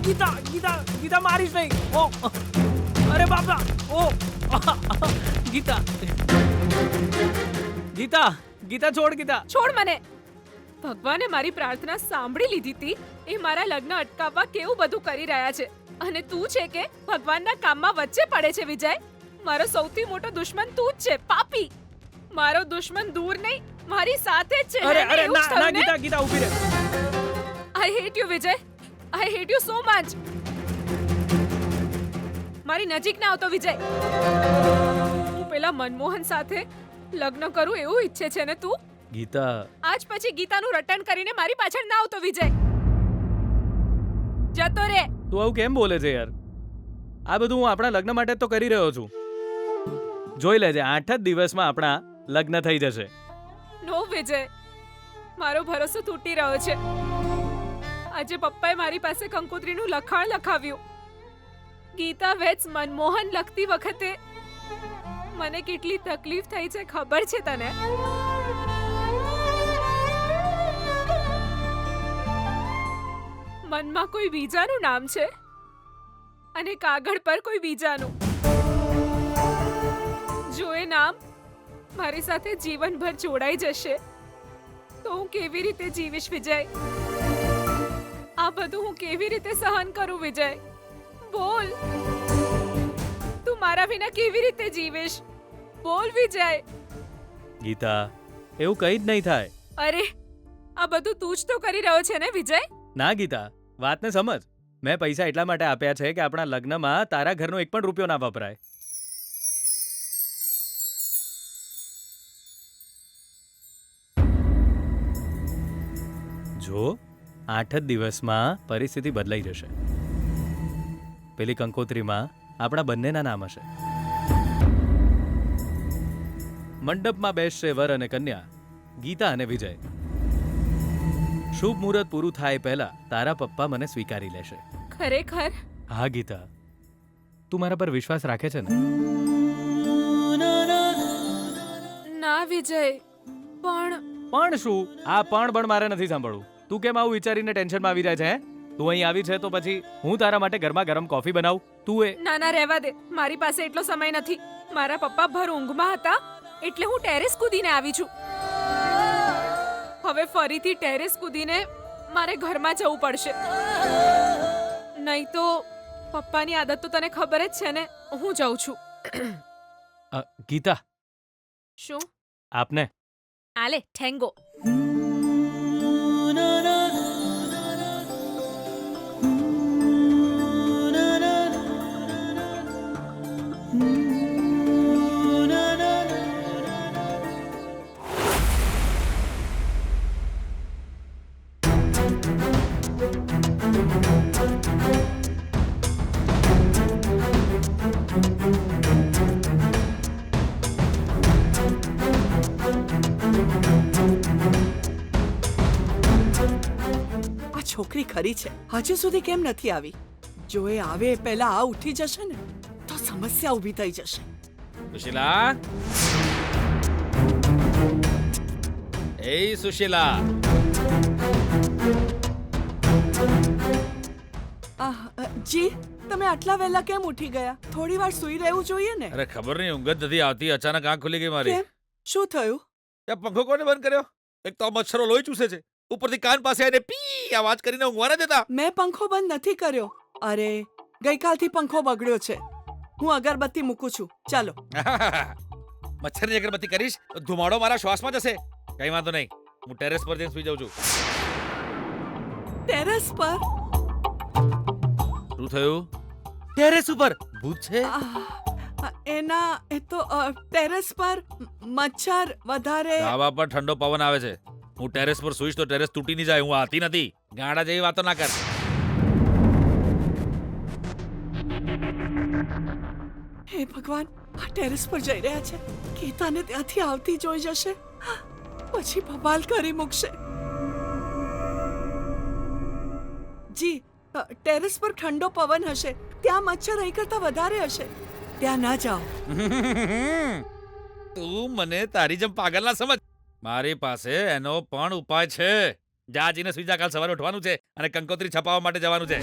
ગીતા ગીતા ગીતા મારીશ નહીં. ઓ અરે બાપા. ઓ ગીતા ગીતા ગીતા છોડ. ગીતા છોડ મને. ભગવાને મારી પ્રાર્થના સાંભળી લીધી હતી. એ મારા લગ્ન અટકાવવા કેવું બધું કરી રહ્યા છે અને તું છે કે ભગવાનના કામમાં વચ્ચે પડે છે. વિજય, મારો સૌથી મોટો દુશ્મન તું જ છે, પાપી. મારો દુશ્મન દૂર નહીં, મારી સાથે જ છે. અરે અરે ના ના ગીતા ગીતા ઊભી રહે. I hate you Vijay, I hate you so much. મારી નજીક ના આવતો વિજય. હું પેલા મનમોહન સાથે લગ્ન કરું એવું ઈચ્છે છે ને તું? ગીતા આજ પછી ગીતાનું રટણ કરીને મારી પાછળ ના આવતો વિજય. જતો રે. તું આવું કેમ બોલે છે યાર? આ બધું હું આપણા લગ્ન માટે તો કરી રહ્યો છું. જોઈ લેજે 8 જ દિવસમાં આપણા લગ્ન થઈ જશે. નો વિજય, મારો ભરોસો તૂટી રહ્યો છે. આજે પપ્પાએ મારી પાસે કંકોત્રીનું લખાણ લખાવ્યું. ગીતા વેટ્સ મનમોહન લખતી વખતે મને કેટલી તકલીફ થઈ છે ખબર છે તને? મનમાં કોઈ બીજાનું નામ છે અને કાગળ પર કોઈ બીજાનું. જો એ નામ મારી સાથે જીવનભર જોડાઈ જશે તો હું કેવી રીતે જીવીશ વિજય? આ બધું હું કેવી રીતે સહન કરું વિજય? બોલ, તું મારા વિના કેવી રીતે જીવીશ? બોલ વિજય. ગીતા એવું કંઈ જ નહીં થાય. અરે, આ બધું તું જ તો કરી રહ્યો છે ને વિજય? ના ગીતા, વાતને સમજ. મેં પૈસા એટલા માટે આપ્યા છે કે આપણા લગ્નમાં તારા ઘરનો એક પણ રૂપિયો ના વપરાય. જો 8 જ દિવસમાં પરિસ્થિતિ બદલાઈ જશે. પેલી કંકોત્રીમાં આપણા બંનેના નામ હશે. મંડપમાં બેસશે વર અને કન્યા, ગીતા અને વિજય. શુભ મુહૂર્ત પૂરું થાય પહેલા તારા પપ્પા મને સ્વીકારી લેશે. ખરેખર? હા ગીતા, તું મારા પર વિશ્વાસ રાખે છે ને? ના વિજય, પણ શું? આ પણ મારે નથી સાંભળવું. તું કેમ આવું વિચારીને ટેન્શનમાં આવી જાય છે? તું અહીં આવી છે તો પછી હું તારા માટે ગરમા ગરમ કોફી બનાવું. તું ના ના રહેવા દે. મારી પાસે એટલો સમય નથી. મારા પપ્પા ભર ઊંઘમાં હતા એટલે હું ટેરેસ કૂદીને આવી છું. હવે ફરીથી ટેરેસ કૂદીને મારે ઘરમાં જવું પડશે. નહીં તો પપ્પાની આદત તો તને ખબર જ છે ને. હું જાઉં છું. ગીતા. શું? આપને આલે ઠેંગો. છોકરી ખરી છે, હજુ સુધી કેમ નથી આવી? જો એ આવે પહેલા આ ઉઠી જશે ને તો સમસ્યા ઊભી થઈ જશે. સુશીલા, એ સુશીલા. જી, તમે આટલા વહેલા કેમ ઉઠી ગયા? થોડી વાર સૂઈ રહેવું જોઈએ ને. અરે ખબર નહીં, ઊંઘ જ નથી આવતી. અચાનક આંખ ખુલી ગઈ મારી. કેમ? શું થયું? ત્યાં પંખો કોને બંધ કર્યો? એક તો મચ્છરો લોહી ચૂસે છે, ઉપરથી કાન પાસે આવીને પી અવાજ કરીને ઊંઘવા ન દેતા. મેં પંખો બંધ નથી કર્યો. અરે, ગઈકાલથી પંખો બગડ્યો છે. હું અગરબત્તી મૂકું છું. ચાલો. મચ્છરની અગરબત્તી કરીશ તો ધુમાડો મારા શ્વાસમાં જશે. કઈ વાંધો નહીં, હું ટેરેસ પર જઈને સુઈ જાઉં છું. ટેરેસ પર? શું થયું? ટેરેસ ઉપર ભૂત છે? એ તો ટેરેસ પર મચ્છર વધારે. ધાબા પર ઠંડો પવન આવે છે. હું ટેરેસ પર સુઈશ તો ટેરેસ તૂટી નહીં જાય. હું આતી નથી. ગાંડા જેવી વાતો ના કર. હે ભગવાન, આ ટેરેસ પર જઈ રહ્યા છે. ગીતાને ત્યાંથી આવતી જોઈ જશે, પછી બબાલ કરી મૂકશે. જી, ટેરેસ પર ઠંડો પવન હશે. ત્યાં મચ્છર અહીં કરતા વધારે હશે. ત્યાં ના જાઓ. તું મને તારી જેમ પાગલ ના સમજ. મારી પાસે એનો પણ ઉપાય છે. જા જીને સુઈ જા. કાલ સવારે ઉઠવાનું છે અને કંકોત્રી છપાવવા માટે જવાનું છે.